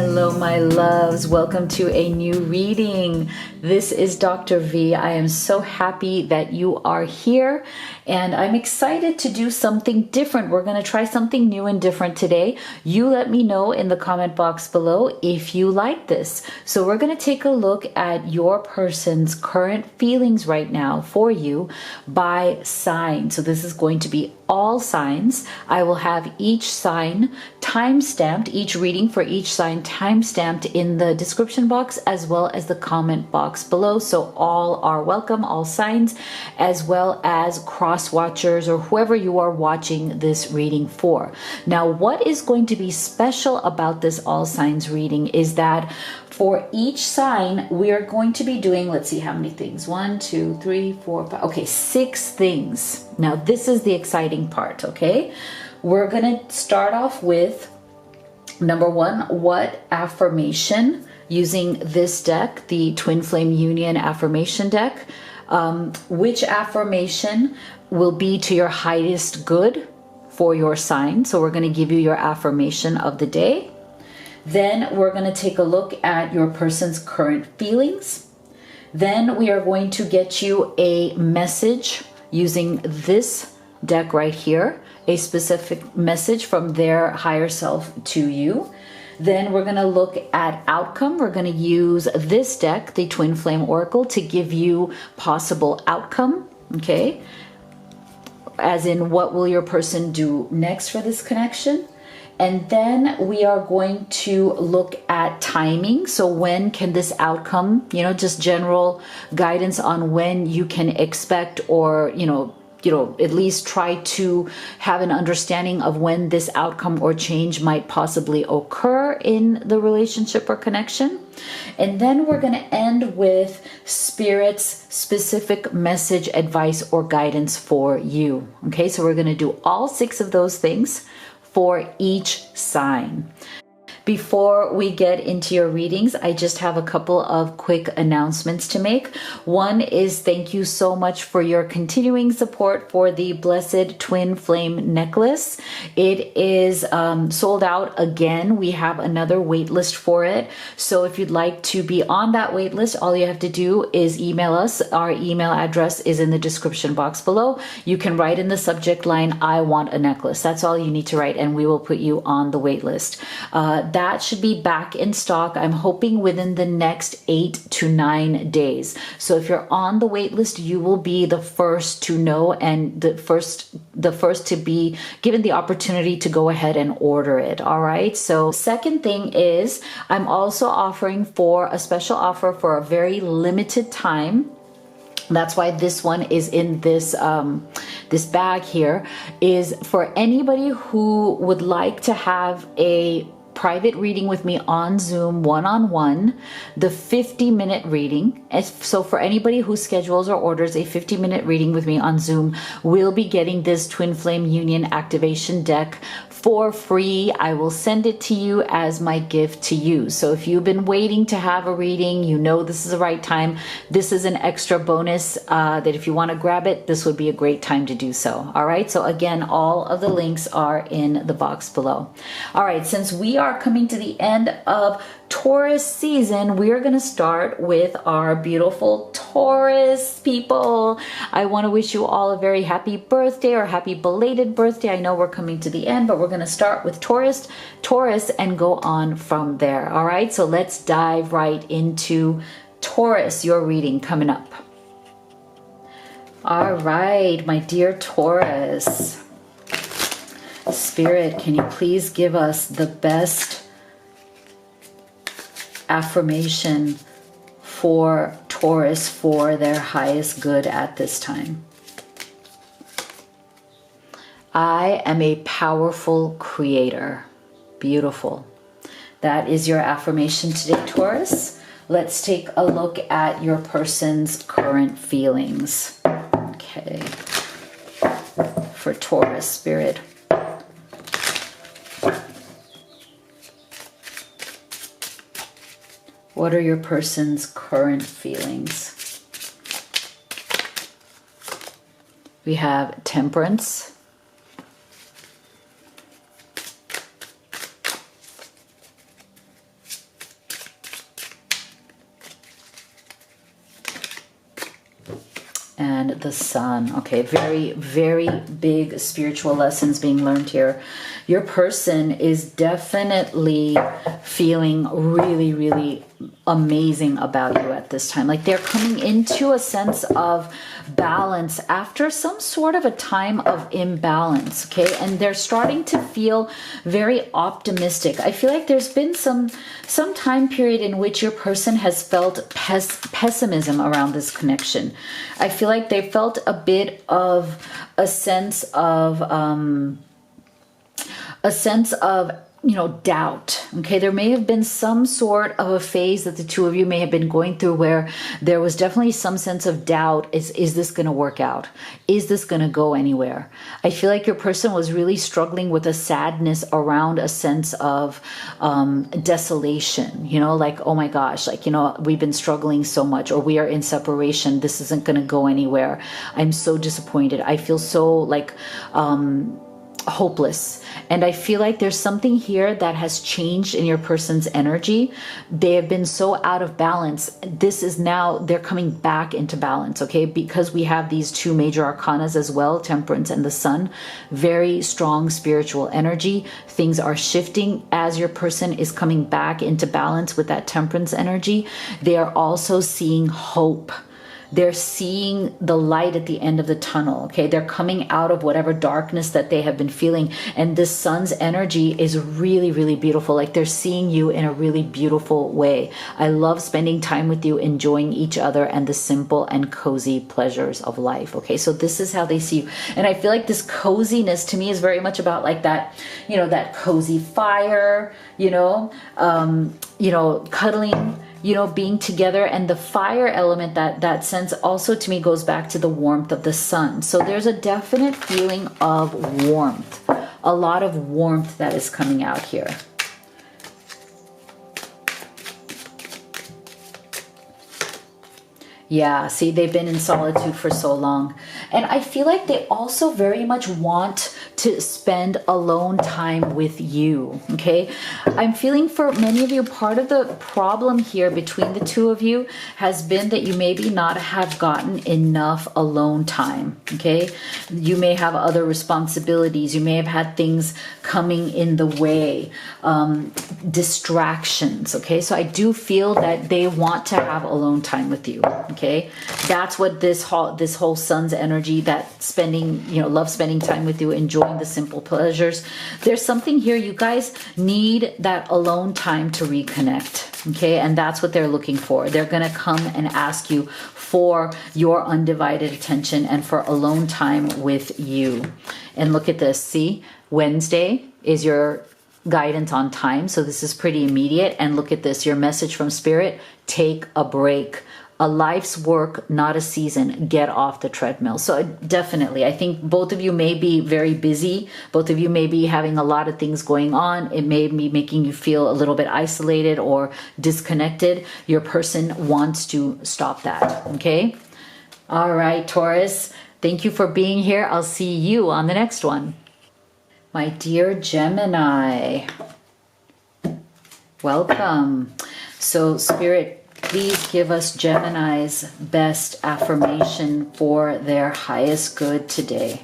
Hello, my loves. Welcome to a new reading. This is Dr. V. I am so happy that you are here, and I'm excited to do something different. We're going to try something new and different today. You let me know in the comment box below if you like this. So we're going to take a look at your person's current feelings right now for you by sign. So this is going to be all signs. I will have each sign time-stamped, each reading for each sign time-stamped in the description box as well as the comment box below. So all are welcome, all signs, as well as cross-watchers or whoever you are watching this reading for. Now, what is going to be special about this all signs reading is that for each sign, we are going to be doing, let's see how many things. 1, 2, 3, 4, 5. Okay, 6 things. Now, this is the exciting part, okay? We're going to start off with number 1, what affirmation, using this deck, the Twin Flame Union affirmation deck, which affirmation will be to your highest good for your sign. So we're going to give you your affirmation of the day. Then we're going to take a look at your person's current feelings. Then we are going to get you a message using this deck right here, a specific message from their higher self to you. Then we're going to look at outcome. We're going to use this deck, the Twin Flame Oracle, to give you possible outcome, okay? As in, what will your person do next for this connection? And then we are going to look at timing. So when can this outcome, just general guidance on when you can expect or, at least try to have an understanding of when this outcome or change might possibly occur in the relationship or connection. And then we're going to end with Spirit's specific message, advice, or guidance for you. Okay, so we're going to do all 6 of those things for each sign. Before we get into your readings, I just have a couple of quick announcements to make. One is thank you so much for your continuing support for the Blessed Twin Flame necklace. It is sold out again. We have another wait list for it. So if you'd like to be on that wait list, all you have to do is email us. Our email address is in the description box below. You can write in the subject line, I want a necklace. That's all you need to write, and we will put you on the wait list. That should be back in stock, I'm hoping, within the next 8 to 9 days. So if you're on the wait list, you will be the first to know and the first to be given the opportunity to go ahead and order it. All right. So second thing is I'm also offering for a special offer for a very limited time. That's why this one is in this this bag here, is for anybody who would like to have a private reading with me on Zoom, one-on-one, the 50-minute reading. So for anybody who schedules or orders a 50-minute reading with me on Zoom, we'll be getting this Twin Flame Union activation deck for free. I will send it to you as my gift to you. So if you've been waiting to have a reading, this is the right time. This is an extra bonus that if you want to grab it, this would be a great time to do so. All right. So again, all of the links are in the box below. All right. Since we are coming to the end of Taurus season, we are going to start with our beautiful Taurus people. I want to wish you all a very happy birthday or happy belated birthday. I know we're coming to the end, but we're going to start with Taurus and go on from there. All right, so let's dive right into Taurus, your reading coming up. All right, my dear Taurus. Spirit, can you please give us the best affirmation for Taurus for their highest good at this time? I am a powerful creator. Beautiful. That is your affirmation today, Taurus. Let's take a look at your person's current feelings. Okay. For Taurus, Spirit. What are your person's current feelings? We have Temperance, and the Sun. Okay, very, very big spiritual lessons being learned here. Your person is definitely feeling really, really amazing about you at this time. Like they're coming into a sense of balance after some sort of a time of imbalance, okay? And they're starting to feel very optimistic. I feel like there's been some time period in which your person has felt pessimism around this connection. I feel like they felt a bit of a sense of you know, doubt. Okay, there may have been some sort of a phase that the two of you may have been going through where there was definitely some sense of doubt. Is this going to work out? Is this going to go anywhere? I feel like your person was really struggling with a sadness around a sense of desolation, you know, like, oh my gosh, like, you know, we've been struggling so much, or we are in separation. This isn't going to go anywhere. I'm so disappointed. I feel so like, hopeless. And I feel like there's something here that has changed in your person's energy. They have been so out of balance. This is now, they're coming back into balance, okay? Because we have these two major arcanas as well, Temperance and the Sun. Very strong spiritual energy. Things are shifting as your person is coming back into balance with that Temperance energy. They are also seeing hope. They're seeing the light at the end of the tunnel, okay? They're coming out of whatever darkness that they have been feeling. And this Sun's energy is really, really beautiful. Like they're seeing you in a really beautiful way. I love spending time with you, enjoying each other and the simple and cozy pleasures of life, okay? So this is how they see you. And I feel like this coziness to me is very much about like that, you know, that cozy fire, cuddling, you know, being together. And the fire element, that sense also to me goes back to the warmth of the Sun. So there's a definite feeling of warmth, a lot of warmth that is coming out here. Yeah, see, they've been in solitude for so long. And I feel like they also very much want to spend alone time with you, okay? I'm feeling for many of you, part of the problem here between the two of you has been that you maybe not have gotten enough alone time, okay? You may have other responsibilities. You may have had things coming in the way, distractions, okay? So I do feel that they want to have alone time with you, okay? That's what this whole Sun's energy, that spending, you know, love spending time with you, enjoying the simple pleasures. There's something here, you guys need that alone time to reconnect, okay? And that's what they're looking for. They're going to come and ask you for your undivided attention and for alone time with you. And look at this, see? Wednesday is your guidance on time, so this is pretty immediate. And look at this, your message from Spirit: take a break. A life's work, not a season. Get off the treadmill. So definitely, I think both of you may be very busy. Both of you may be having a lot of things going on. It may be making you feel a little bit isolated or disconnected. Your person wants to stop that, okay? All right, Taurus, thank you for being here. I'll see you on the next one. My dear Gemini, welcome. So Spirit, please give us Gemini's best affirmation for their highest good today.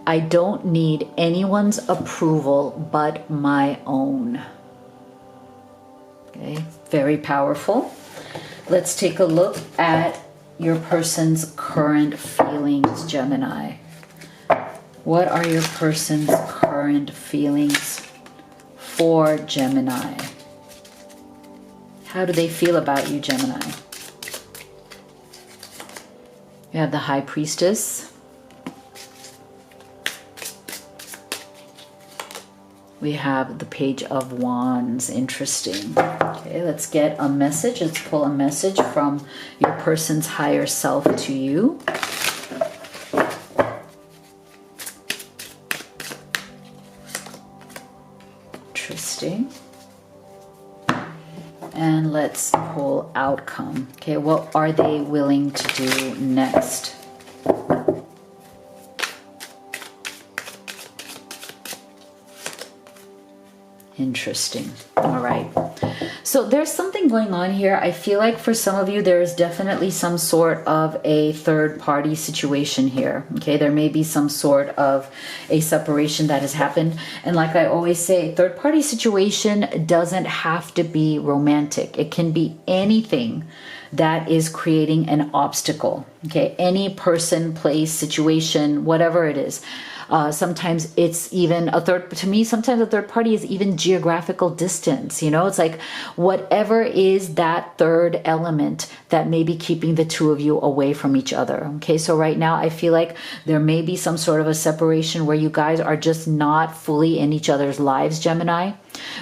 I don't need anyone's approval but my own. Okay, very powerful. Let's take a look at your person's current feelings, Gemini. What are your person's current feelings for Gemini? How do they feel about you, Gemini? You have the High Priestess. We have the Page of Wands. Interesting. Okay, let's get a message. Let's pull a message from your person's higher self to you. Interesting. And let's pull outcome. Okay, what are they willing to do next? Interesting. All right. So there's something going on here. I feel like for some of you, there is definitely some sort of a third party situation here. Okay. There may be some sort of a separation that has happened. And like I always say, third party situation doesn't have to be romantic. It can be anything that is creating an obstacle. Okay. Any person, place, situation, whatever it is. Sometimes it's even sometimes a third party is even geographical distance. You know, it's like whatever is that third element that may be keeping the two of you away from each other. Okay, so right now I feel like there may be some sort of a separation where you guys are just not fully in each other's lives, Gemini,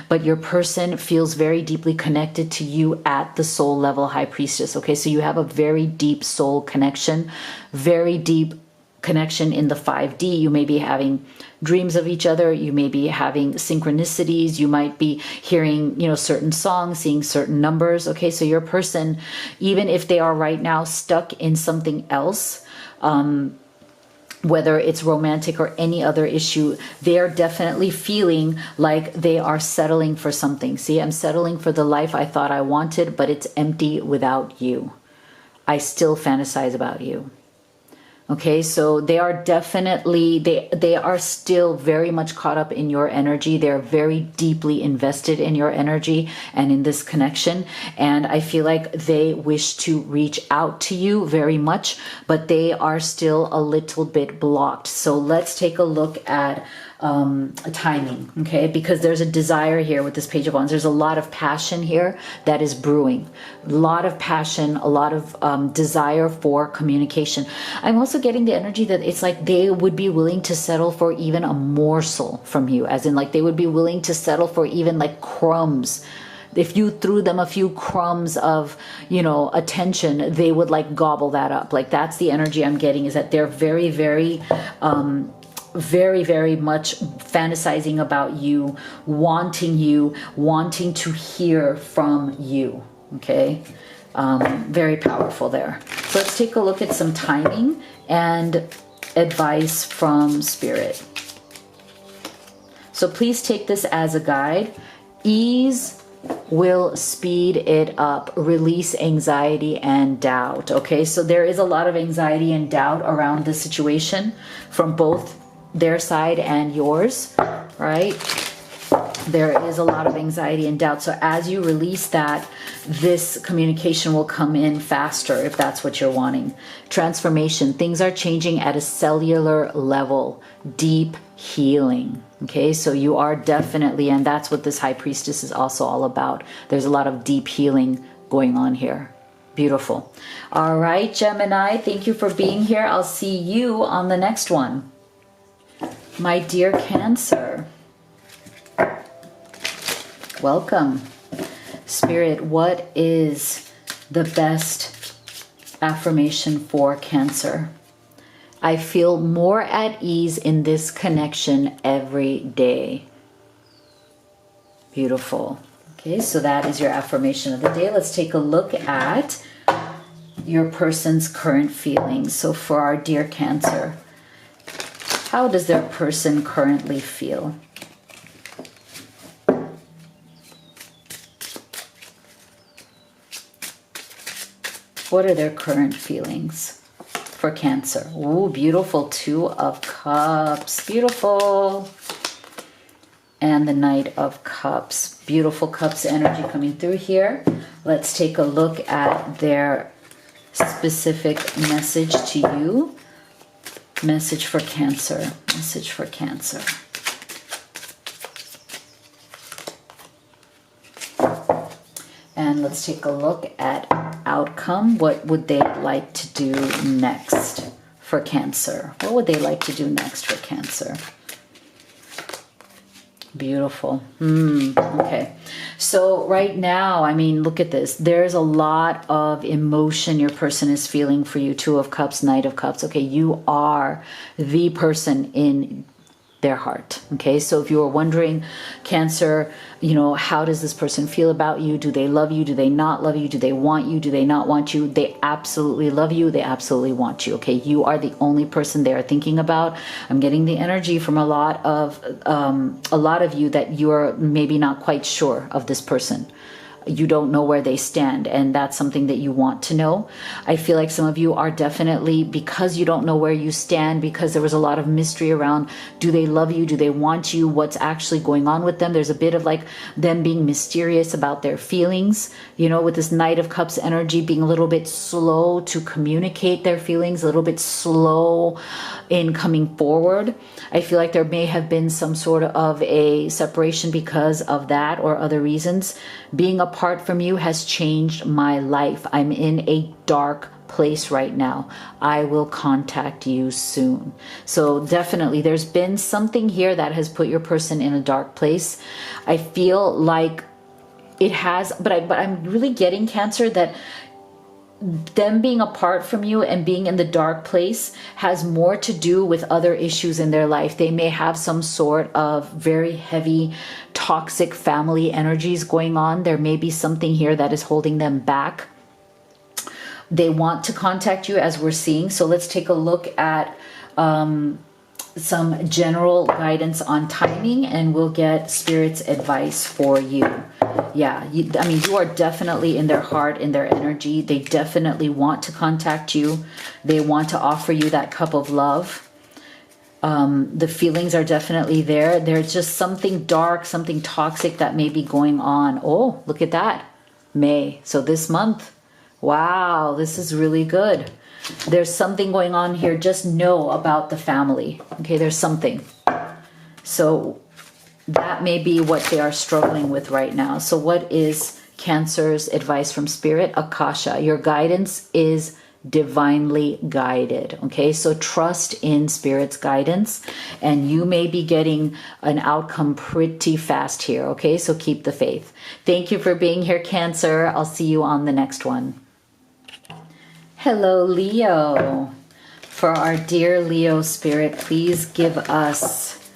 but your person feels very deeply connected to you at the soul level, High Priestess. Okay, so you have a very deep soul connection, very deep connection in the 5D. You may be having dreams of each other. You may be having synchronicities. You might be hearing, you know, certain songs, seeing certain numbers. Okay, so your person, even if they are right now stuck in something else, whether it's romantic or any other issue, they are definitely feeling like they are settling for something. See, I'm settling for the life I thought I wanted, but it's empty without you. I still fantasize about you. Okay, so they are definitely, they are still very much caught up in your energy. They're very deeply invested in your energy and in this connection. And I feel like they wish to reach out to you very much, but they are still a little bit blocked. So let's take a look at timing, okay? Because there's a desire here with this Page of Wands. There's a lot of passion here that is brewing. A lot of passion, a lot of desire for communication. I'm also getting the energy that it's like they would be willing to settle for even a morsel from you, as in like they would be willing to settle for even like crumbs. If you threw them a few crumbs of, you know, attention, they would like gobble that up. Like that's the energy I'm getting, is that they're very, very much fantasizing about you, wanting to hear from you. Okay, very powerful there. So let's take a look at some timing and advice from Spirit. So please take this as a guide. Ease will speed it up. Release anxiety and doubt. Okay, so there is a lot of anxiety and doubt around this situation from both their side and yours, right? There is a lot of anxiety and doubt. So as you release that, this communication will come in faster if that's what you're wanting. Transformation. Things are changing at a cellular level. Deep healing. Okay, so you are definitely, and that's what this High Priestess is also all about. There's a lot of deep healing going on here. Beautiful. All right, Gemini, thank you for being here. I'll see you on the next one. My dear Cancer, welcome. Spirit, what is the best affirmation for Cancer? I feel more at ease in this connection every day. Beautiful. Okay, so that is your affirmation of the day. Let's take a look at your person's current feelings. So for our dear Cancer, how does their person currently feel? What are their current feelings for Cancer? Ooh, beautiful. 2 of Cups. Beautiful. And the Knight of Cups. Beautiful Cups energy coming through here. Let's take a look at their specific message to you. Message for Cancer. Message for Cancer. And let's take a look at outcome. What would they like to do next for Cancer? What would they like to do next for Cancer? Beautiful. Okay. So right now, I mean, look at this. There's a lot of emotion your person is feeling for you. 2 of Cups, Knight of Cups. Okay, you are the person in their heart. Okay, so if you were wondering, Cancer, you know, how does this person feel about you? Do they love you? Do they not love you? Do they want you? Do they not want you? They absolutely love you. They absolutely want you. Okay, you are the only person they are thinking about. I'm getting the energy from a lot of you that you're maybe not quite sure of this person. You don't know where they stand, and that's something that you want to know. I feel like some of you are definitely, because you don't know where you stand, because there was a lot of mystery around, do they love you? Do they want you? What's actually going on with them? There's a bit of like them being mysterious about their feelings, you know, with this Knight of Cups energy, being a little bit slow to communicate their feelings, a little bit slow in coming forward. I feel like there may have been some sort of a separation because of that or other reasons. Being apart from you has changed my life. I'm in a dark place right now. I will contact you soon. So definitely there's been something here that has put your person in a dark place. I feel like it has, but I'm really getting, Cancer, that them being apart from you and being in the dark place has more to do with other issues in their life. They may have some sort of very heavy, toxic family energies going on. There may be something here that is holding them back. They want to contact you, as we're seeing. So let's take a look at some general guidance on timing, and we'll get Spirit's advice for you. Yeah, I mean, you are definitely in their heart, in their energy. They definitely want to contact you. They want to offer you that cup of love. The feelings are definitely there. There's just something dark, something toxic that may be going on. Oh, look at that. May. So this month. Wow, this is really good. There's something going on here. Just know about the family. Okay, there's something. So that may be what they are struggling with right now. So what is Cancer's advice from Spirit? Akasha, your guidance is divinely guided. Okay, so trust in Spirit's guidance, and you may be getting an outcome pretty fast here. Okay, so keep the faith. Thank you for being here, Cancer. I'll see you on the next one. Hello, Leo. For our dear Leo Spirit, please give us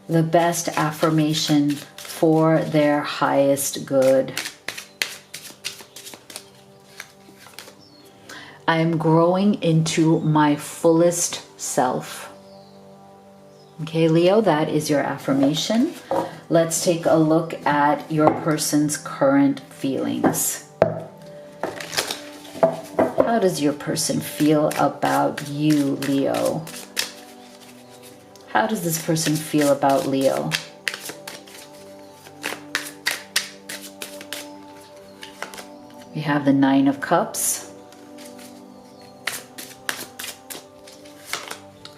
the best affirmation for their highest good. I am growing into my fullest self. Okay, Leo, that is your affirmation. Let's take a look at your person's current feelings. How does your person feel about you, Leo? How does this person feel about Leo? We have the Nine of Cups.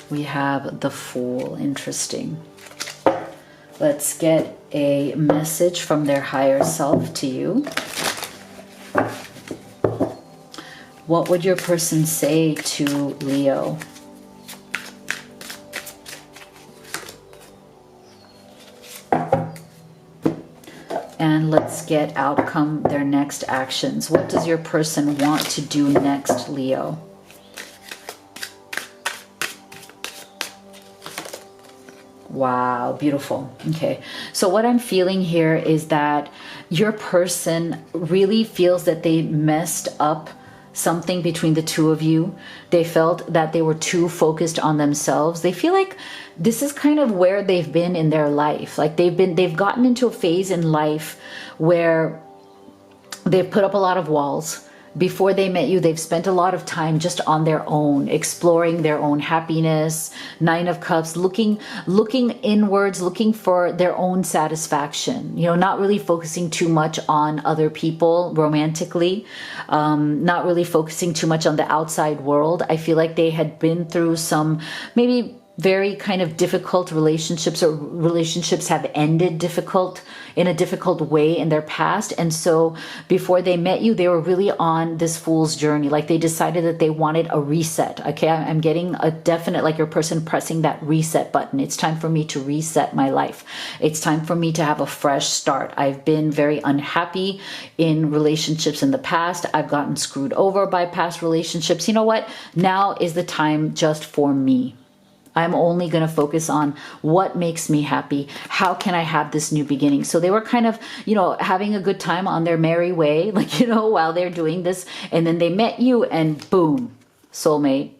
We have the Fool. Interesting. Let's get a message from their higher self to you. What would your person say to Leo? And let's get outcome, their next actions. What does your person want to do next, Leo? Wow, beautiful. Okay, so what I'm feeling here is that your person really feels that they messed up something between the two of you. They felt that they were too focused on themselves. They feel like this is kind of where they've been in their life. Like they've gotten into a phase in life where they've put up a lot of walls. Before they met you, they've spent a lot of time just on their own, exploring their own happiness. Nine of Cups, looking inwards, looking for their own satisfaction. You know, not really focusing too much on other people romantically, not really focusing too much on the outside world. I feel like they had been through some maybe very kind of difficult relationships, or relationships have ended in a difficult way in their past. And so before they met you, they were really on this fool's journey. Like they decided that they wanted a reset. Okay, I'm getting a definite, like your person pressing that reset button. It's time for me to reset my life. It's time for me to have a fresh start. I've been very unhappy in relationships in the past. I've gotten screwed over by past relationships. You know what? Now is the time just for me. I'm only going to focus on what makes me happy. How can I have this new beginning? So they were kind of, having a good time on their merry way, like, while they're doing this. And then they met you and boom, soulmate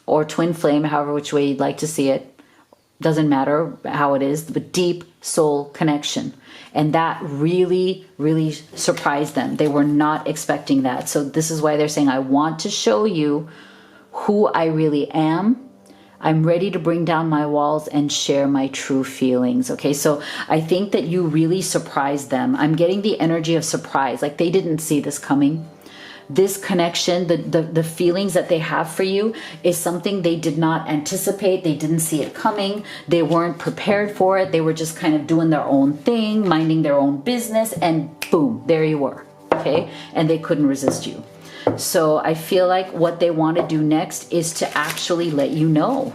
or twin flame, however which way you'd like to see it. Doesn't matter how it is, but deep soul connection. And that really, really surprised them. They were not expecting that. So this is why they're saying, I want to show you who I really am. I'm ready to bring down my walls and share my true feelings. Okay, so I think that you really surprised them. I'm getting the energy of surprise, like they didn't see this coming. This connection, the feelings that they have for you is something they did not anticipate. They didn't see it coming. They weren't prepared for it. They were just kind of doing their own thing, minding their own business, and boom, there you were. Okay, and they couldn't resist you. So I feel like what they want to do next is to actually let you know.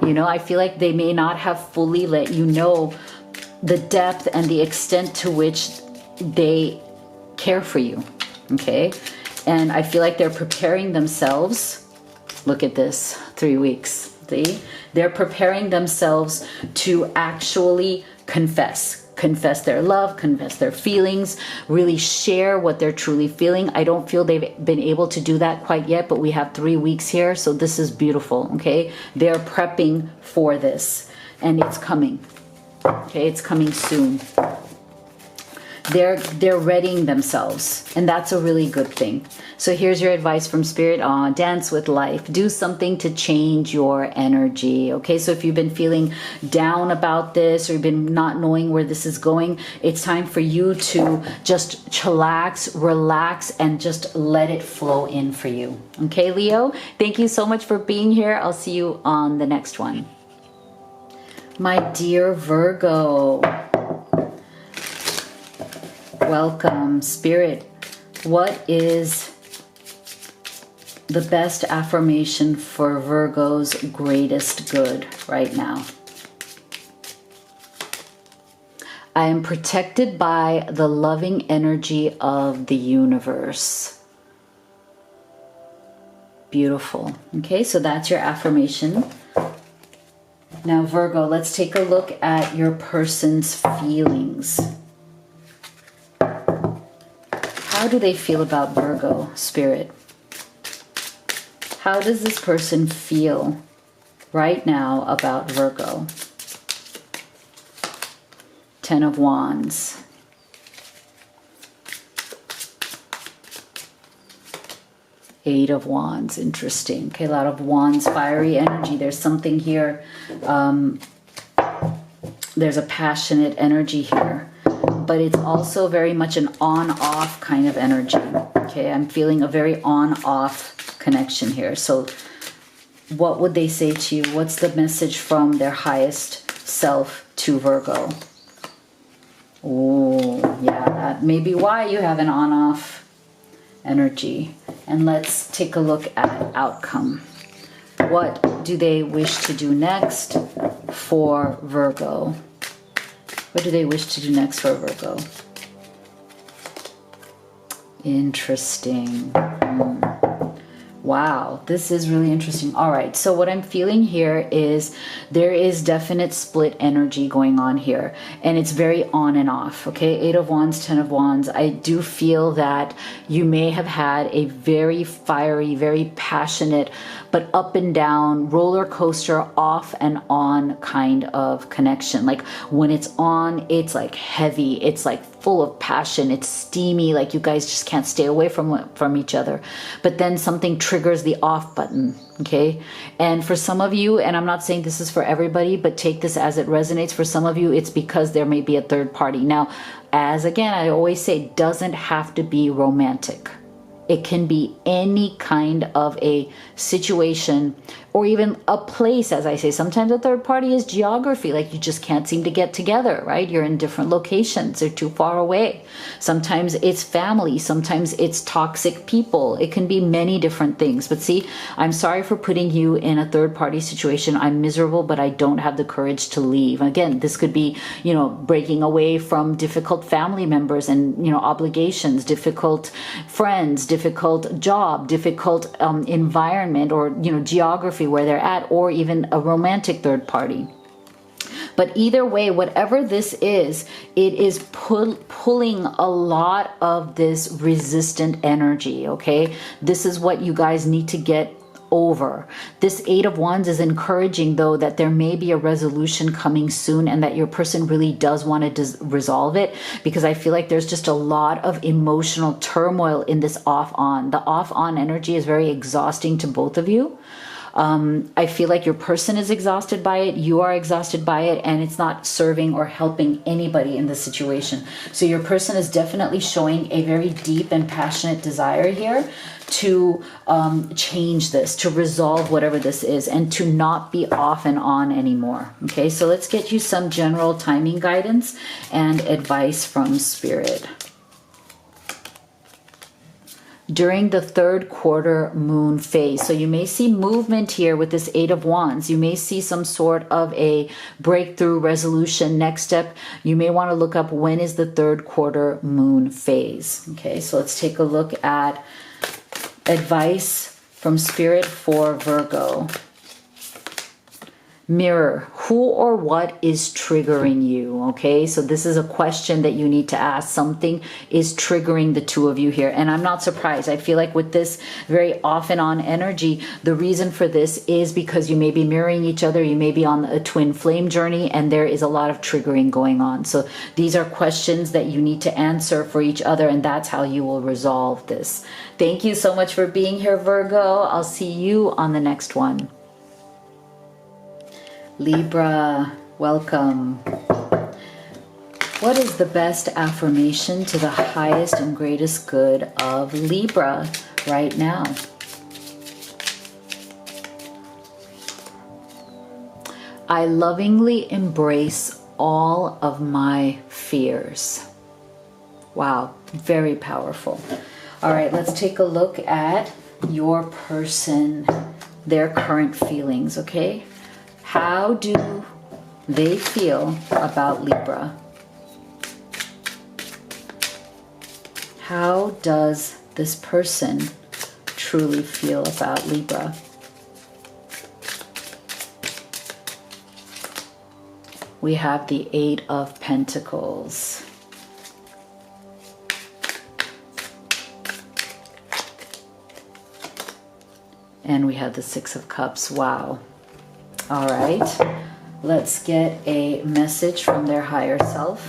I feel like they may not have fully let you know the depth and the extent to which they care for you. Okay. And I feel like they're preparing themselves. Look at this, 3 weeks. See? They're preparing themselves to actually confess their love, confess their feelings, really share what they're truly feeling. I don't feel they've been able to do that quite yet, but we have 3 weeks here. So this is beautiful. Okay. They're prepping for this and it's coming. Okay. It's coming soon. They're readying themselves, and that's a really good thing. So here's your advice from Spirit. Dance with life. Do something to change your energy. Okay, so if you've been feeling down about this or you've been not knowing where this is going, it's time for you to just chillax, relax, and just let it flow in for you. Okay, Leo, thank you so much for being here. I'll see you on the next one. My dear Virgo, welcome. Spirit, what is the best affirmation for Virgo's greatest good right now? I am protected by the loving energy of the universe. Beautiful. Okay, so that's your affirmation. Now, Virgo, let's take a look at your person's feelings. How do they feel about Virgo, Spirit? How does this person feel right now about Virgo? 10 of Wands. Eight of Wands. Interesting. Okay, a lot of Wands, fiery energy. There's something here. There's a passionate energy here. But it's also very much an on-off kind of energy. Okay, I'm feeling a very on-off connection here. So what would they say to you? What's the message from their highest self to Virgo? Oh, yeah, that may be why you have an on-off energy. And let's take a look at outcome. What do they wish to do next for Virgo? What do they wish to do next for Virgo? Interesting. Wow, this is really interesting. All right, so what I'm feeling here is there is definite split energy going on here, and it's very on and off, okay? 8 of Wands, 10 of Wands. I do feel that you may have had a very fiery, very passionate, but up and down, roller coaster, off and on kind of connection. Like when it's on, it's like heavy, it's like full of passion, it's steamy, like you guys just can't stay away from each other. But then something triggers the off button, okay? And for some of you, and I'm not saying this is for everybody, but take this as it resonates. For some of you, it's because there may be a third party. Now, as again, I always say, it doesn't have to be romantic. It can be any kind of a situation or even a place, as I say. Sometimes a third party is geography, like you just can't seem to get together, right? You're in different locations, they're too far away. Sometimes it's family, sometimes it's toxic people. It can be many different things. But see, I'm sorry for putting you in a third party situation. I'm miserable, but I don't have the courage to leave. Again, this could be, you know, breaking away from difficult family members and, you know, obligations, difficult friends, difficult job, difficult environment, or, you know, geography where they're at, or even a romantic third party. But either way, whatever this is, it is pulling a lot of this resistant energy, okay? This is what you guys need to get over. This Eight of Wands is encouraging, though, that there may be a resolution coming soon and that your person really does want to resolve it, because I feel like there's just a lot of emotional turmoil in this off-on. The off-on energy is very exhausting to both of you. I feel like your person is exhausted by it, you are exhausted by it, and it's not serving or helping anybody in this situation. So your person is definitely showing a very deep and passionate desire here to change this, to resolve whatever this is, and to not be off and on anymore. Okay, so let's get you some general timing guidance and advice from Spirit. During the third quarter moon phase. So you may see movement here with this Eight of Wands. You may see some sort of a breakthrough, resolution, next step. You may want to look up when is the third quarter moon phase. Okay, so let's take a look at advice from Spirit for Virgo. Mirror, who or what is triggering you? Okay, so this is a question that you need to ask. Something is triggering the two of you here, and I'm not surprised. I feel like with this very off and on energy, the reason for this is because you may be mirroring each other. You may be on a twin flame journey, and there is a lot of triggering going on. So these are questions that you need to answer for each other, and that's how you will resolve this. Thank you so much for being here, Virgo. I'll see you on the next one. Libra, welcome. What is the best affirmation to the highest and greatest good of Libra right now? I lovingly embrace all of my fears. Wow, very powerful. All right, let's take a look at your person, their current feelings, okay? How do they feel about Libra? How does this person truly feel about Libra? We have the Eight of Pentacles. And we have the Six of Cups. Wow. All right, let's get a message from their higher self.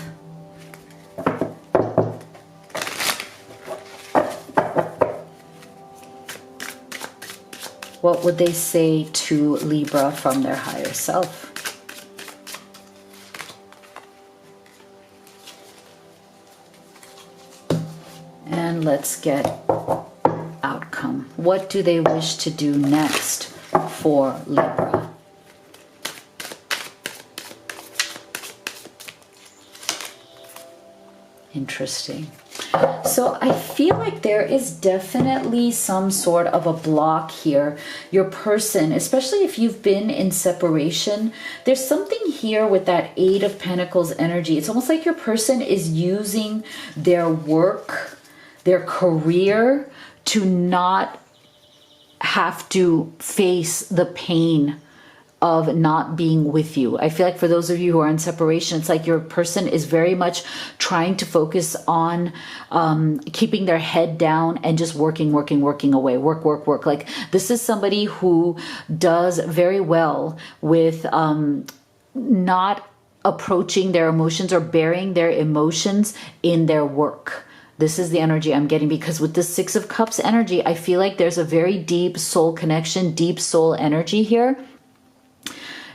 What would they say to Libra from their higher self? And let's get outcome. What do they wish to do next for Libra? Interesting. So I feel like there is definitely some sort of a block here. Your person, especially if you've been in separation, there's something here with that Eight of Pentacles energy. It's almost like your person is using their work, their career, to not have to face the pain of not being with you. I feel like for those of you who are in separation, it's like your person is very much trying to focus on keeping their head down and just working away. Work. Like this is somebody who does very well with not approaching their emotions or bearing their emotions in their work. This is the energy I'm getting, because with the Six of Cups energy, I feel like there's a very deep soul connection, deep soul energy here.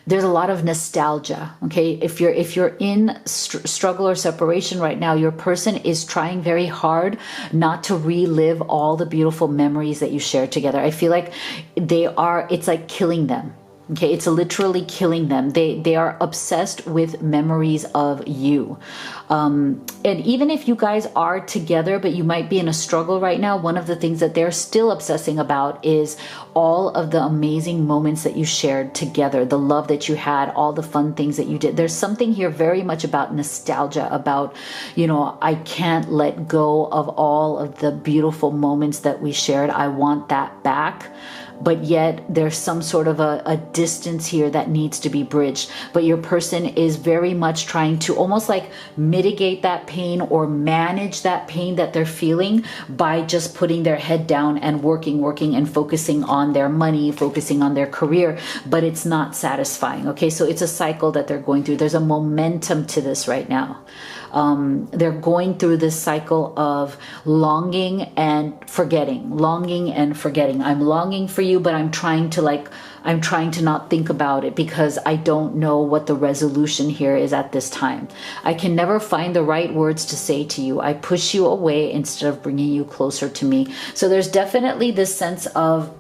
There's a lot of nostalgia, okay? If you're in struggle or separation right now, your person is trying very hard not to relive all the beautiful memories that you shared together. I feel like it's like killing them. Okay, it's literally killing them. They are obsessed with memories of you. And even if you guys are together, but you might be in a struggle right now, one of the things that they're still obsessing about is all of the amazing moments that you shared together, the love that you had, all the fun things that you did. There's something here very much about nostalgia, about, you know, I can't let go of all of the beautiful moments that we shared. I want that back. But yet there's some sort of a distance here that needs to be bridged. But your person is very much trying to almost like mitigate that pain or manage that pain that they're feeling by just putting their head down and working and focusing on their money, focusing on their career, but it's not satisfying. Okay, so it's a cycle that they're going through. There's a momentum to this right now. They're going through this cycle of longing and forgetting, longing and forgetting. I'm longing for you, but I'm trying to not think about it because I don't know what the resolution here is at this time. I can never find the right words to say to you. I push you away instead of bringing you closer to me. So there's definitely this sense of,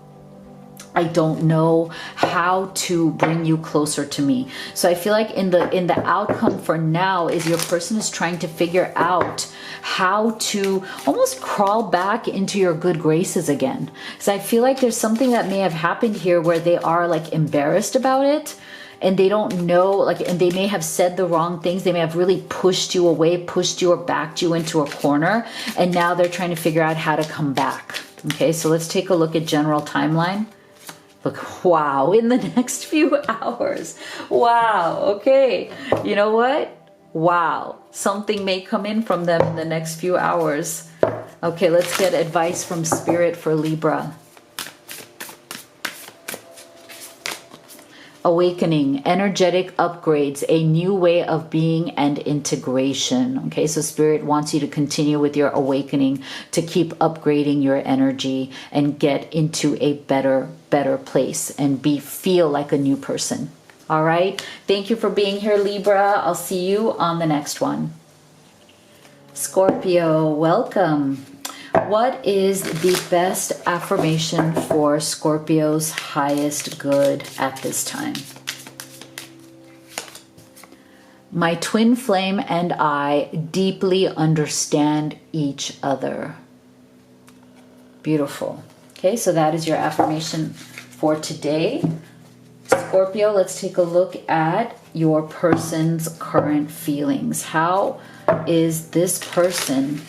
I don't know how to bring you closer to me. So I feel like in the outcome for now is your person is trying to figure out how to almost crawl back into your good graces again. So I feel like there's something that may have happened here where they are like embarrassed about it. And they don't know, like, and they may have said the wrong things. They may have really pushed you away, pushed you or backed you into a corner. And now they're trying to figure out how to come back. Okay, so let's take a look at general timeline. Look, wow, in the next few hours. Wow, okay. You know what? Wow, something may come in from them in the next few hours. Okay, let's get advice from Spirit for Libra. Awakening, energetic upgrades, a new way of being and integration. Okay, so Spirit wants you to continue with your awakening, to keep upgrading your energy and get into a better place and feel like a new person. All right, thank you for being here, Libra. I'll see you on the next one. Scorpio, welcome. What is the best affirmation for Scorpio's highest good at this time? My twin flame and I deeply understand each other. Beautiful. Okay, so that is your affirmation for today. Scorpio, let's take a look at your person's current feelings. How is this person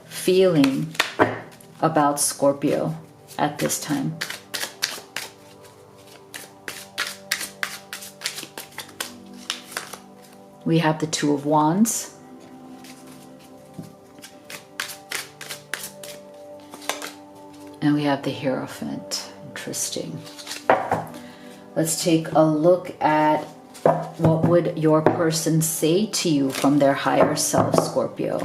feeling about Scorpio at this time? We have the Two of Wands. And we have the Hierophant. Interesting. Let's take a look at what would your person say to you from their higher self, Scorpio.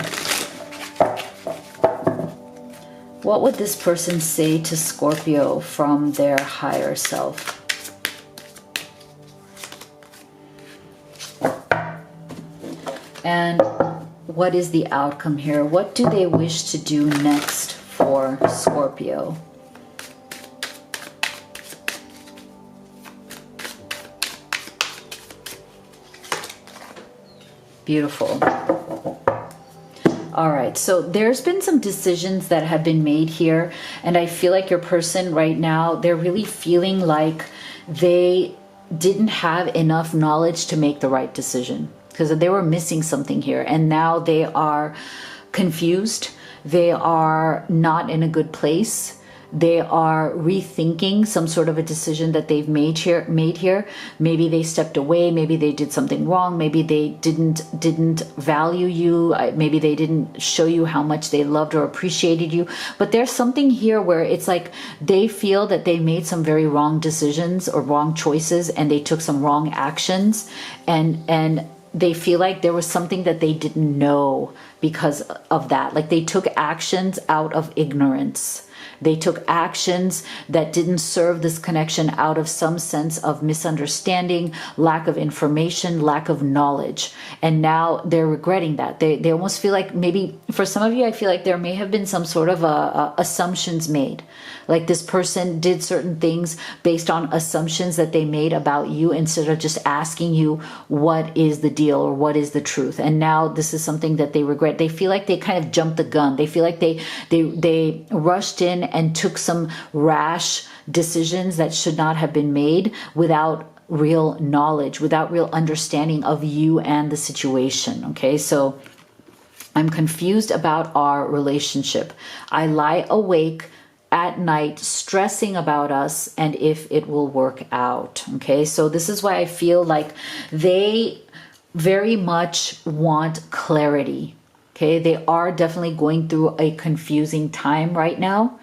What would this person say to Scorpio from their higher self? And what is the outcome here? What do they wish to do next for Scorpio? Beautiful. All right, so there's been some decisions that have been made here, and I feel like your person right now, they're really feeling like they didn't have enough knowledge to make the right decision because they were missing something here, and now they are confused. They are not in a good place. They are rethinking some sort of a decision that they've made here. Maybe they stepped away. Maybe they did something wrong. Maybe they didn't value you. Maybe they didn't show you how much they loved or appreciated you. But there's something here where it's like they feel that they made some very wrong decisions or wrong choices, and they took some wrong actions, and they feel like there was something that they didn't know because of that. Like they took actions out of ignorance. They took actions that didn't serve this connection out of some sense of misunderstanding, lack of information, lack of knowledge. And now they're regretting that. They almost feel like, maybe for some of you, I feel like there may have been some sort of assumptions made. Like this person did certain things based on assumptions that they made about you instead of just asking you what is the deal or what is the truth. And now this is something that they regret. They feel like they kind of jumped the gun. They feel like they rushed in and took some rash decisions that should not have been made without real knowledge, without real understanding of you and the situation. Okay, so I'm confused about our relationship. I lie awake at night stressing about us and if it will work out. Okay, so this is why I feel like they very much want clarity. Okay, they are definitely going through a confusing time right now.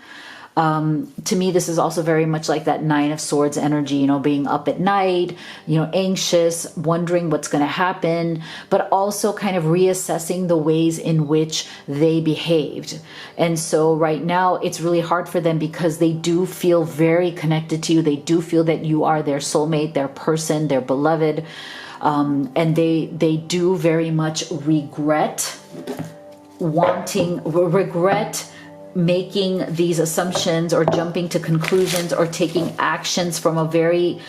To me, this is also very much like that Nine of Swords energy, you know, being up at night, you know, anxious, wondering what's going to happen, but also kind of reassessing the ways in which they behaved. And so right now it's really hard for them because they do feel very connected to you. They do feel that you are their soulmate, their person, their beloved. And they do very much regret making these assumptions or jumping to conclusions or taking actions from a very,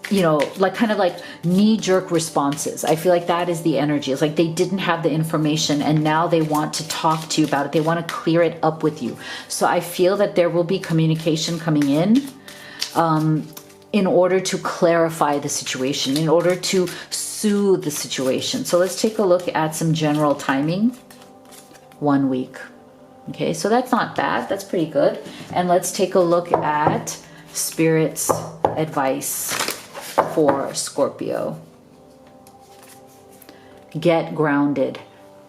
you know, like kind of like knee-jerk responses. I feel like that is the energy. It's like they didn't have the information and now they want to talk to you about it. They want to clear it up with you. So I feel that there will be communication coming in order to clarify the situation, in order to soothe the situation. So let's take a look at some general timing. 1 week. Okay, so that's not bad. That's pretty good. And let's take a look at Spirit's advice for Scorpio. Get grounded.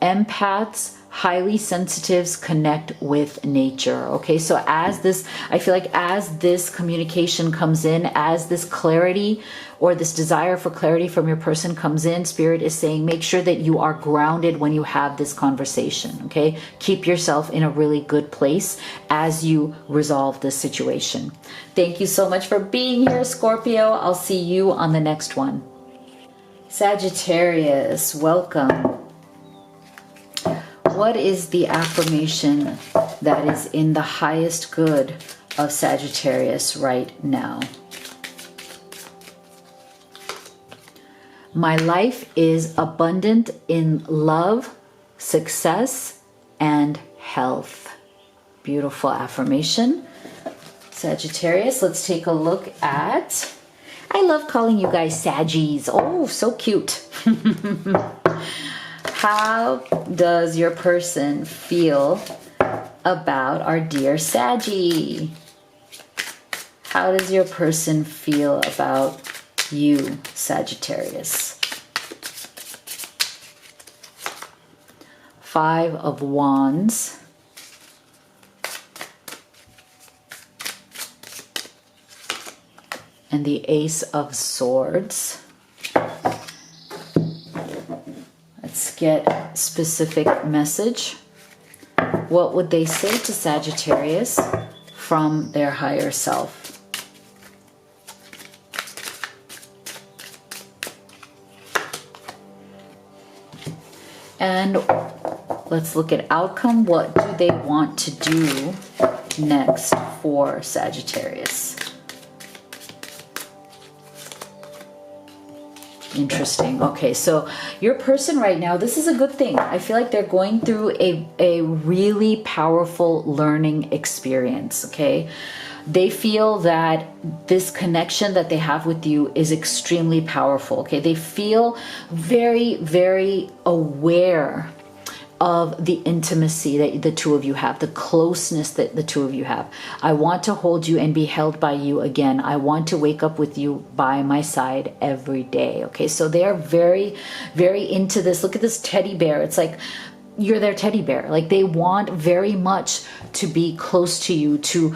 Empaths, highly sensitives connect with nature. Okay, so as this, I feel like as this communication comes in, as this clarity or this desire for clarity from your person comes in, Spirit is saying make sure that you are grounded when you have this conversation. Okay, keep yourself in a really good place as you resolve this situation. Thank you so much for being here, Scorpio. I'll see you on the next one. Sagittarius, welcome. What is the affirmation that is in the highest good of Sagittarius right now? My life is abundant in love, success, and health. Beautiful affirmation. Sagittarius, let's take a look at... I love calling you guys Saggies. Oh, so cute. How does your person feel about our dear Saggy? How does your person feel about you, Sagittarius? 5 of Wands. And the Ace of Swords. Let's get specific message. What would they say to Sagittarius from their higher self? And let's look at outcome. What do they want to do next for Sagittarius? Interesting. Okay, so your person right now, this is a good thing. I feel like they're going through a really powerful learning experience, okay? They feel that this connection that they have with you is extremely powerful, okay? They feel very, very aware of the intimacy that the two of you have, the closeness that the two of you have. I want to hold you and be held by you again. I want to wake up with you by my side every day. Okay, so they are very, very into this. Look at this teddy bear. It's like you're their teddy bear. Like they want very much to be close to you, to,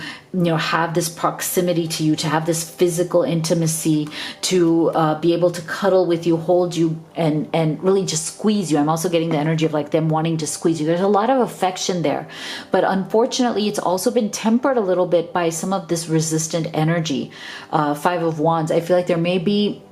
have this proximity to you, to have this physical intimacy, to be able to cuddle with you, hold you, and really just squeeze you. I'm also getting the energy of like them wanting to squeeze you. There's a lot of affection there, but unfortunately it's also been tempered a little bit by some of this resistant energy. Five of Wands. I feel like there may be,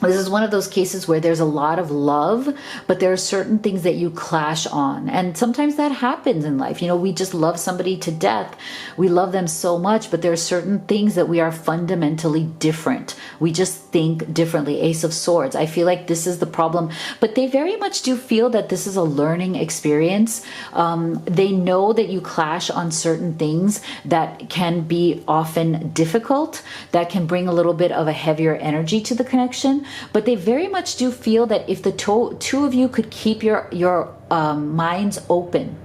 this is one of those cases where there's a lot of love, but there are certain things that you clash on. And sometimes that happens in life. We just love somebody to death. We love them so much, but there are certain things that we are fundamentally different. We just think differently. Ace of Swords. I feel like this is the problem, but they very much do feel that this is a learning experience. They know that you clash on certain things that can be often difficult, that can bring a little bit of a heavier energy to the connection. But they very much do feel that if the two of you could keep your minds open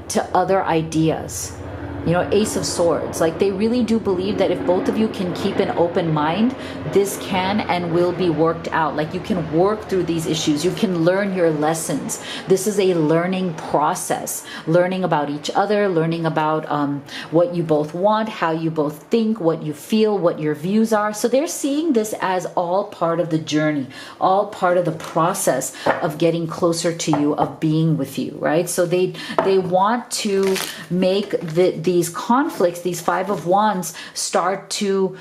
to other ideas, Ace of Swords, like they really do believe that if both of you can keep an open mind, this can and will be worked out. Like you can work through these issues. You can learn your lessons. This is a learning process, learning about each other, learning about what you both want, how you both think, what you feel, what your views are. So they're seeing this as all part of the journey, all part of the process of getting closer to you, of being with you, right? So they want to make these conflicts, these Five of Wands, start to,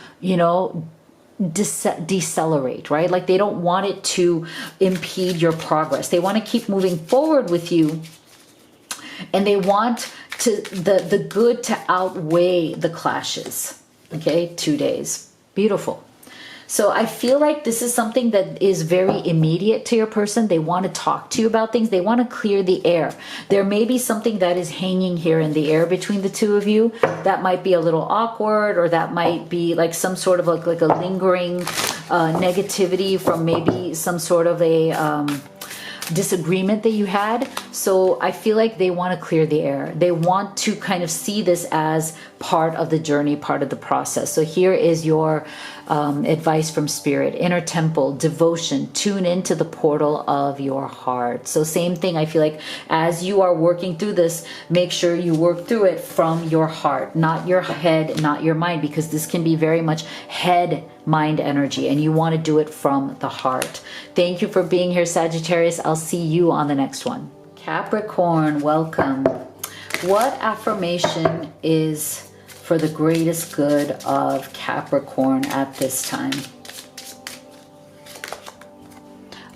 decelerate, right? Like they don't want it to impede your progress. They want to keep moving forward with you, and they want the good to outweigh the clashes. Okay, 2 days. Beautiful. So I feel like this is something that is very immediate to your person. They want to talk to you about things. They want to clear the air. There may be something that is hanging here in the air between the two of you that might be a little awkward, or that might be like some sort of like a lingering negativity from maybe some sort of a disagreement that you had. So I feel like they want to clear the air. They want to kind of see this as part of the journey, part of the process. So here is your advice from Spirit. Inner temple, devotion, tune into the portal of your heart. So same thing, I feel like as you are working through this, make sure you work through it from your heart, not your head, not your mind, because this can be very much head mind energy, and you want to do it from the heart. Thank you for being here, Sagittarius. I'll see you on the next one. Capricorn, welcome. What affirmation is for the greatest good of Capricorn at this time?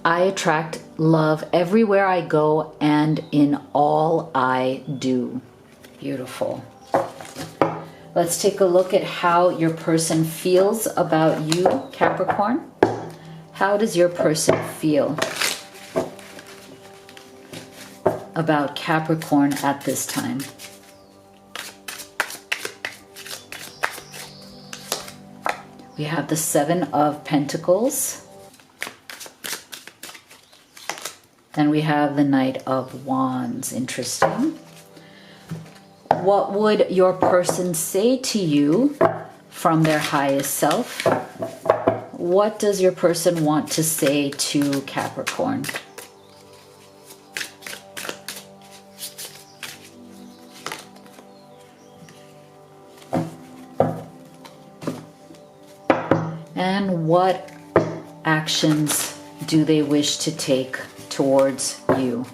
I attract love everywhere I go and in all I do. Beautiful. Let's take a look at how your person feels about you, Capricorn. How does your person feel about Capricorn at this time? We have the Seven of Pentacles. And we have the Knight of Wands. Interesting. What would your person say to you from their highest self? What does your person want to say to Capricorn? And what actions do they wish to take towards you?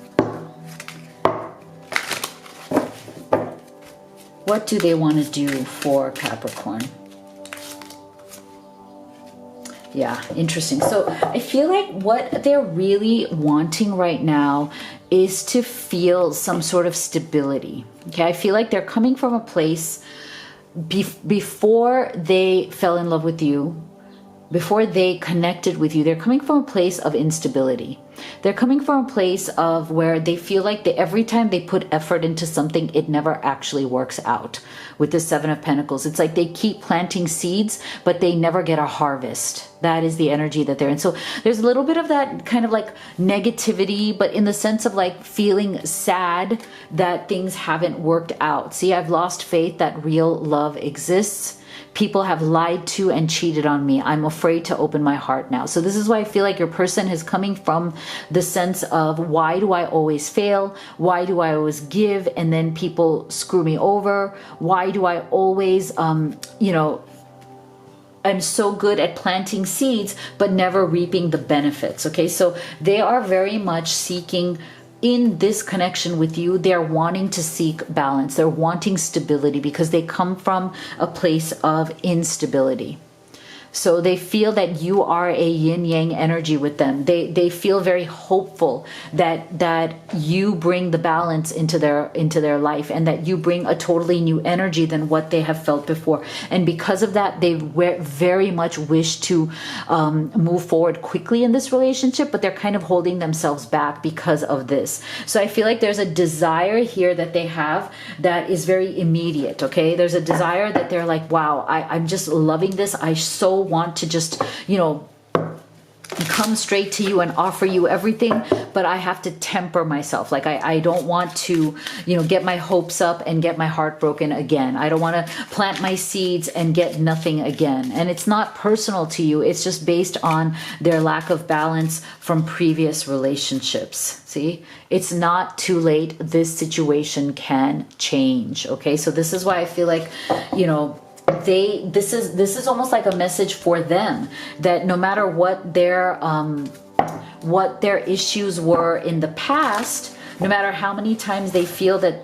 What do they want to do for Capricorn? Yeah, interesting. So I feel like what they're really wanting right now is to feel some sort of stability. Okay, I feel like they're coming from a place before they fell in love with you, before they connected with you, they're coming from a place of instability. They're coming from a place of where they feel like every time they put effort into something, it never actually works out. With the Seven of Pentacles, it's like they keep planting seeds, but they never get a harvest. That is the energy that they're in. So there's a little bit of that kind of like negativity, but in the sense of like feeling sad that things haven't worked out. See, I've lost faith that real love exists. People have lied to and cheated on me. I'm afraid to open my heart now. So this is why I feel like your person is coming from the sense of, why do I always fail? Why do I always give and then people screw me over? Why do I always, you know, I'm so good at planting seeds, but never reaping the benefits. Okay, so they are very much seeking, in this connection with you, they're wanting to seek balance. They're wanting stability because they come from a place of instability. So they feel that you are a yin yang energy with them. They feel very hopeful that you bring the balance into their life, and that you bring a totally new energy than what they have felt before. And because of that, they very much wish to move forward quickly in this relationship, but they're kind of holding themselves back because of this. So I feel like there's a desire here that they have that is very immediate. Okay, there's a desire that they're like, wow, I'm just loving this. I so want to just, you know, come straight to you and offer you everything, but I have to temper myself. Like I don't want to, you know, get my hopes up and get my heart broken again. I don't want to plant my seeds and get nothing again. And it's not personal to you. It's just based on their lack of balance from previous relationships. See, it's not too late. This situation can change. Okay, so this is why I feel like, you know, this is almost like a message for them, that no matter what their issues were in the past, no matter how many times they feel that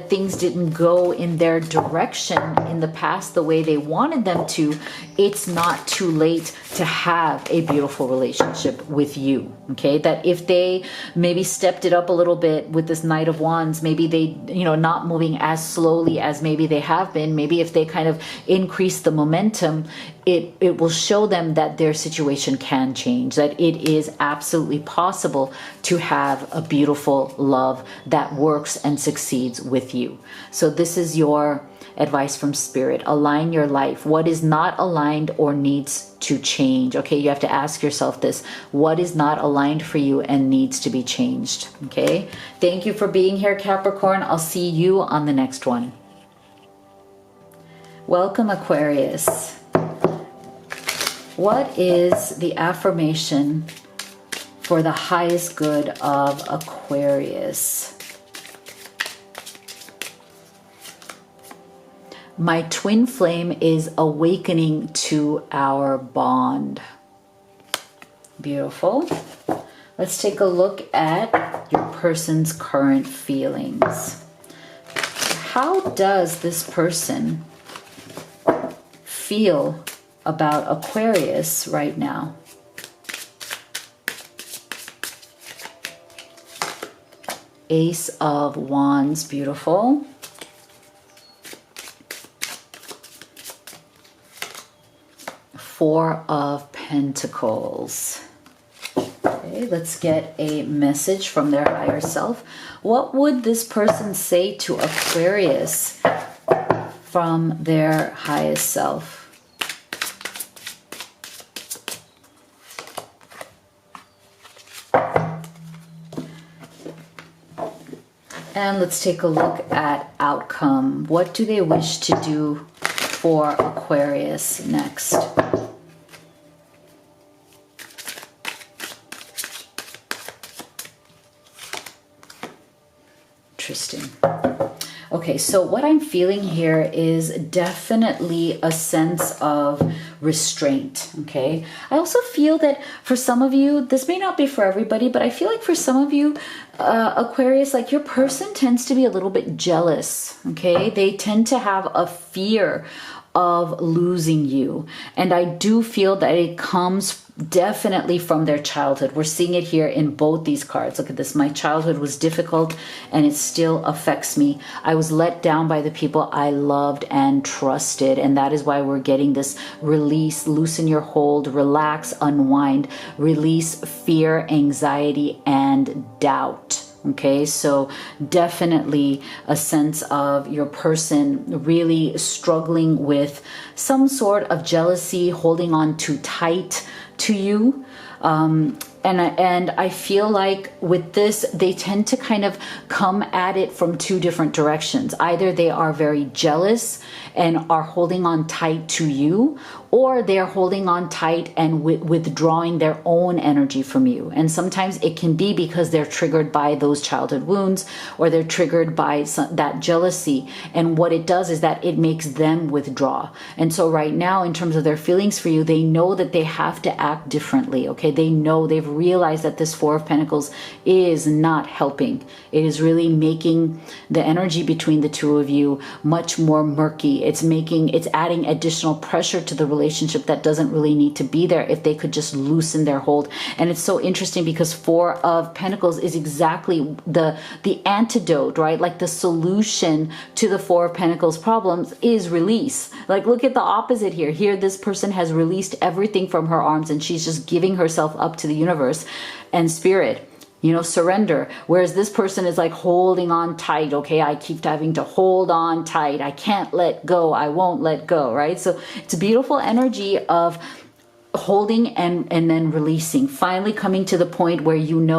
things didn't go in their direction in the past the way they wanted them to, it's not too late to have a beautiful relationship with you. Okay, that if they maybe stepped it up a little bit with this Knight of Wands, maybe they, you know, not moving as slowly as maybe they have been, maybe if they kind of increase the momentum, it will show them that their situation can change, that it is absolutely possible to have a beautiful love that works and succeeds with you. So this is your advice from Spirit. Align your life. What is not aligned or needs to change? Okay, you have to ask yourself this. What is not aligned for you and needs to be changed? Okay, thank you for being here, Capricorn. I'll see you on the next one. Welcome, Aquarius. What is the affirmation for the highest good of Aquarius? My twin flame is awakening to our bond. Beautiful. Let's take a look at your person's current feelings. How does this person feel about Aquarius right now? Ace of Wands, beautiful. Four of Pentacles. Okay, let's get a message from their higher self. What would this person say to Aquarius from their highest self? And let's take a look at outcome. What do they wish to do for Aquarius next? Interesting. Okay, so what I'm feeling here is definitely a sense of restraint, okay? I also feel that for some of you, this may not be for everybody, but I feel like for some of you, Aquarius, like your person tends to be a little bit jealous, okay? They tend to have a fear of losing you. And I do feel that it comes definitely from their childhood. We're seeing it here in both these cards. Look at this. My childhood was difficult and it still affects me. I was let down by the people I loved and trusted. And that is why we're getting this release, loosen your hold, relax, unwind, release fear, anxiety, and doubt. Okay, so definitely a sense of your person really struggling with some sort of jealousy, holding on too tight to you. And I feel like with this, they tend to kind of come at it from two different directions. Either they are very jealous and are holding on tight to you, or they're holding on tight and withdrawing their own energy from you. And sometimes it can be because they're triggered by those childhood wounds, or they're triggered by that jealousy. And what it does is that it makes them withdraw. And so right now, in terms of their feelings for you, they know that they have to act differently. Okay, they know, they've realized that this Four of Pentacles is not helping. It is really making the energy between the two of you much more murky. It's adding additional pressure to the relationship that doesn't really need to be there if they could just loosen their hold. And it's so interesting because Four of Pentacles is exactly the antidote, right? Like the solution to the Four of Pentacles problems is release. Like, look at the opposite here. Here, this person has released everything from her arms and she's just giving herself up to the universe and spirit. Surrender. Whereas this person is like holding on tight. Okay, I keep having to hold on tight. I can't let go. I won't let go, right? So it's a beautiful energy of holding and then releasing, finally coming to the point where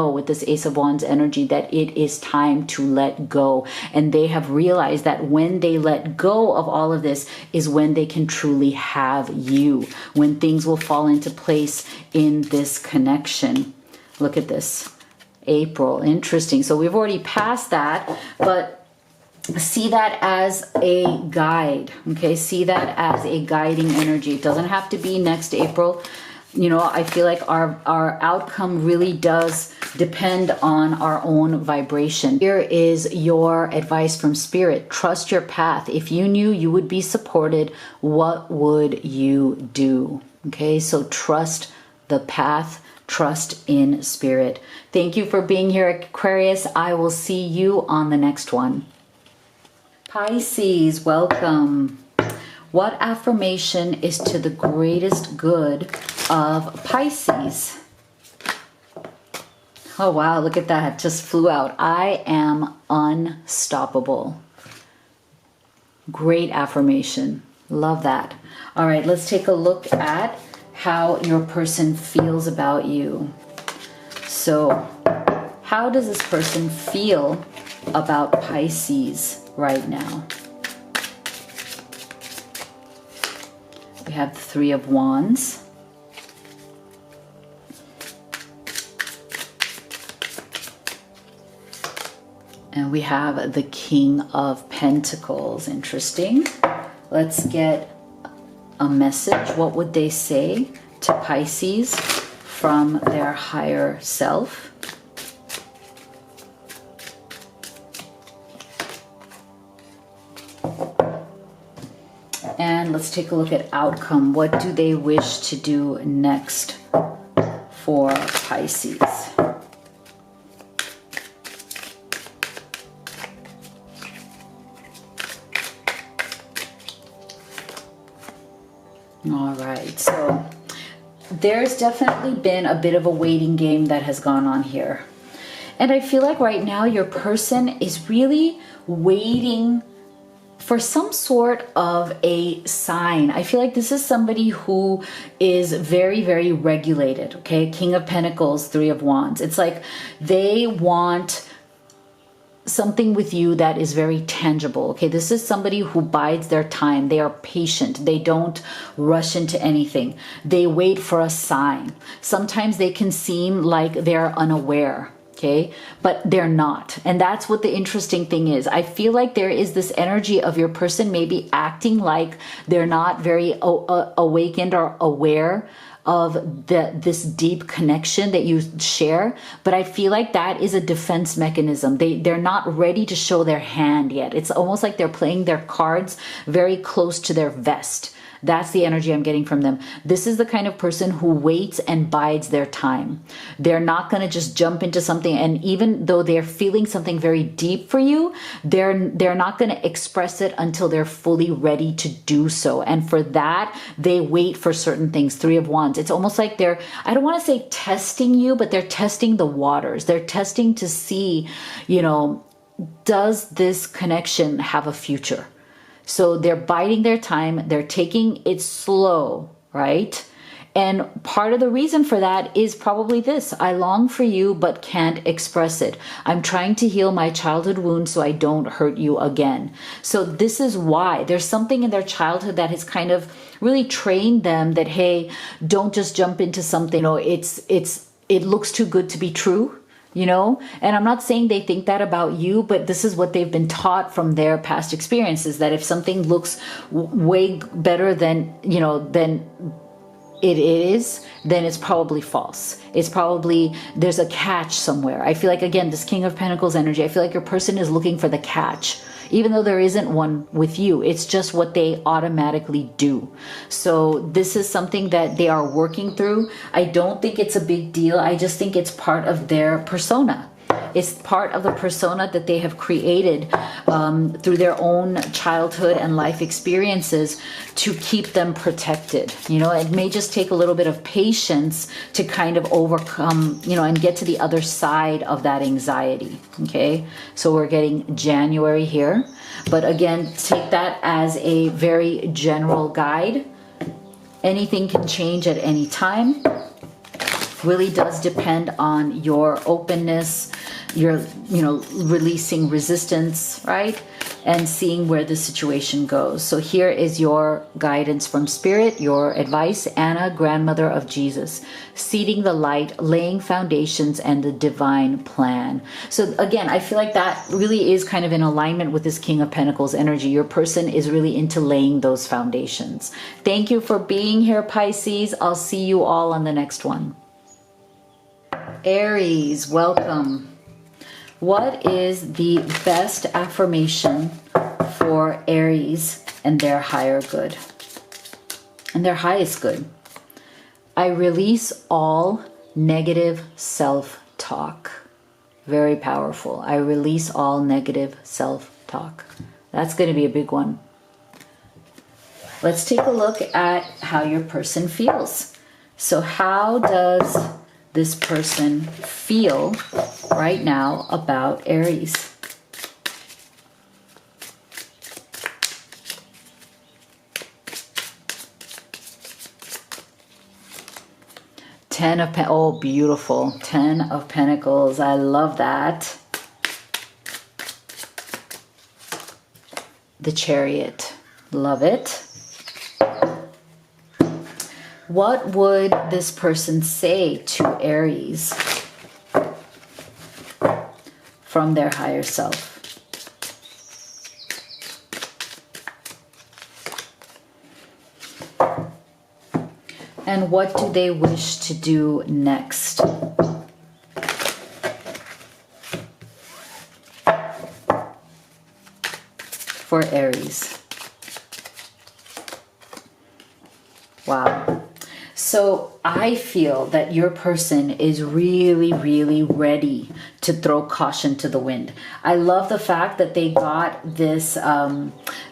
with this Ace of Wands energy that it is time to let go. And they have realized that when they let go of all of this is when they can truly have you, when things will fall into place in this connection. Look at this. April. Interesting. So we've already passed that, but see that as a guide. Okay. See that as a guiding energy. It doesn't have to be next April. I feel like our outcome really does depend on our own vibration. Here is your advice from Spirit. Trust your path. If you knew you would be supported, what would you do? Okay. So trust the path. Trust in Spirit. Thank you for being here, Aquarius. I will see you on the next one. Pisces, welcome. What affirmation is to the greatest good of Pisces? Oh, wow. Look at that. Just flew out. I am unstoppable. Great affirmation. Love that. All right. Let's take a look at how your person feels about you. So, how does this person feel about Pisces right now? We have the Three of Wands. And we have the King of Pentacles. Interesting. Let's get a message. What would they say to Pisces from their higher self? And let's take a look at outcome. What do they wish to do next for Pisces? All right, so there's definitely been a bit of a waiting game that has gone on here. And I feel like right now your person is really waiting for some sort of a sign. I feel like this is somebody who is very, very regulated, okay? King of Pentacles, Three of Wands. It's like they want something with you that is very tangible. Okay, this is somebody who bides their time. They are patient. They don't rush into anything. They wait for a sign. Sometimes they can seem like they're unaware. Okay, but they're not. And that's what the interesting thing is. I feel like there is this energy of your person maybe acting like they're not very awakened or aware of this deep connection that you share. But I feel like that is a defense mechanism. They're not ready to show their hand yet. It's almost like they're playing their cards very close to their vest. That's the energy I'm getting from them. This is the kind of person who waits and bides their time. They're not going to just jump into something. And even though they're feeling something very deep for you, they're not going to express it until they're fully ready to do so. And for that, they wait for certain things. Three of Wands. It's almost like they're, I don't want to say testing you, but they're testing the waters. They're testing to see, does this connection have a future? So they're biding their time. They're taking it slow, right? And part of the reason for that is probably this: I long for you but can't express it. I'm trying to heal my childhood wound so I don't hurt you again. So this is why there's something in their childhood that has kind of really trained them that, hey, don't just jump into something, it looks too good to be true. And I'm not saying they think that about you, but this is what they've been taught from their past experiences, that if something looks way better than it is, then it's probably false. It's probably, there's a catch somewhere. I feel like, again, this King of Pentacles energy, I feel like your person is looking for the catch, even though there isn't one with you. It's just what they automatically do. So this is something that they are working through. I don't think it's a big deal. I just think it's part of their persona. It's part of the persona that they have created through their own childhood and life experiences to keep them protected. It may just take a little bit of patience to kind of overcome, and get to the other side of that anxiety. Okay, so we're getting January here. But again, take that as a very general guide. Anything can change at any time. Really does depend on your openness, your releasing resistance, right? And seeing where the situation goes. So here is your guidance from Spirit, your advice: Anna, grandmother of Jesus, seeding the light, laying foundations, and the divine plan. So again, I feel like that really is kind of in alignment with this King of Pentacles energy. Your person is really into laying those foundations. Thank you for being here, Pisces. I'll see you all on the next one. Aries, welcome. What is the best affirmation for Aries and their higher good and their highest good? I release all negative self-talk. Very powerful. I release all negative self-talk. That's going to be a big one. Let's take a look at how your person feels. So how does this person feel right now about Aries? Oh, beautiful. 10 of Pentacles. I love that. The Chariot. Love it. What would this person say to Aries from their higher self? And what do they wish to do next? For Aries. Wow. So I feel that your person is really, really ready to throw caution to the wind. I love the fact that they got this,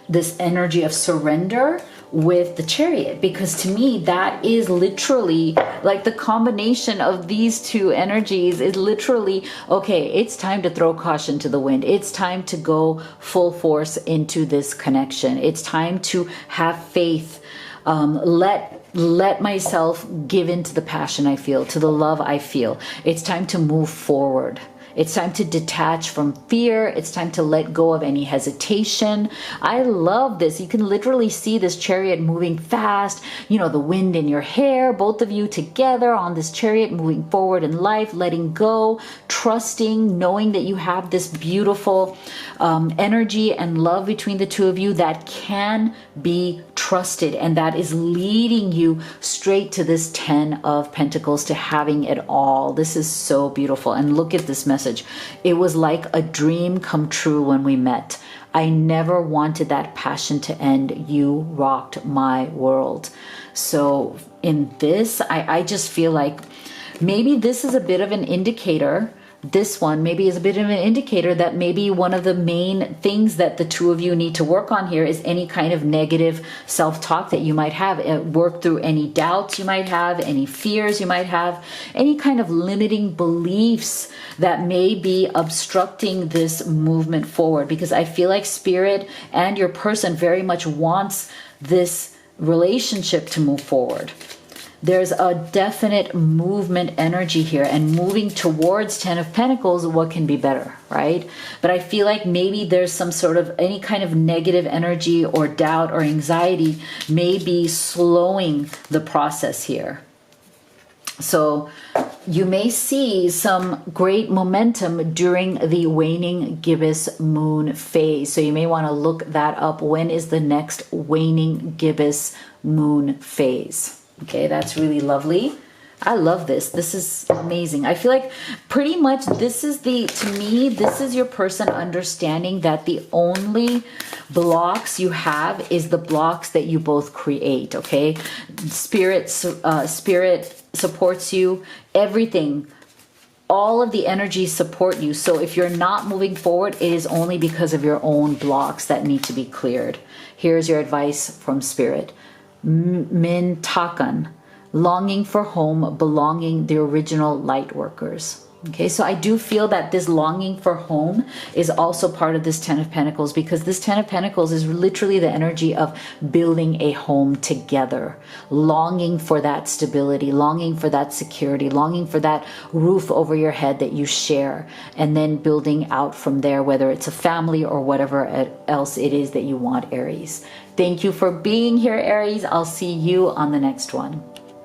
this energy of surrender with the Chariot, because to me that is literally like the combination of these two energies is literally, okay, it's time to throw caution to the wind. It's time to go full force into this connection. It's time to have faith. Let myself give into the passion I feel, to the love I feel. It's time to move forward. It's time to detach from fear. It's time to let go of any hesitation. I love this. You can literally see this Chariot moving fast, the wind in your hair, both of you together on this Chariot moving forward in life, letting go, trusting, knowing that you have this beautiful energy and love between the two of you that can be trusted, and that is leading you straight to this 10 of Pentacles, to having it all. This is so beautiful. And look at this message. It was like a dream come true when we met. I never wanted that passion to end. You rocked my world. So in this, I just feel like maybe this is a bit of an indicator. This one maybe is a bit of an indicator that maybe one of the main things that the two of you need to work on here is any kind of negative self-talk that you might have. Work through any doubts you might have, any fears you might have, any kind of limiting beliefs that may be obstructing this movement forward. Because I feel like Spirit and your person very much wants this relationship to move forward. there's a definite movement energy here, and moving towards 10 of Pentacles, what can be better, right? But I feel like maybe there's some sort of any kind of negative energy or doubt or anxiety may be slowing the process here. So you may see some great momentum during the waning gibbous moon phase. So you may want to look that up. When is the next waning gibbous moon phase? Okay, that's really lovely. I love this. This is amazing. I feel like pretty much this is to me, this is your person understanding that the only blocks you have is the blocks that you both create, okay? Spirit supports you, everything, all of the energies support you. So if you're not moving forward, it is only because of your own blocks that need to be cleared. Here's your advice from Spirit. Min Takan, longing for home, belonging, the original light workers. Okay, so I do feel that this longing for home is also part of this 10 of Pentacles, because this 10 of Pentacles is literally the energy of building a home together, longing for that stability, longing for that security, longing for that roof over your head that you share, and then building out from there, whether it's a family or whatever else it is that you want, Aries. Thank you for being here, Aries. I'll see you on the next one.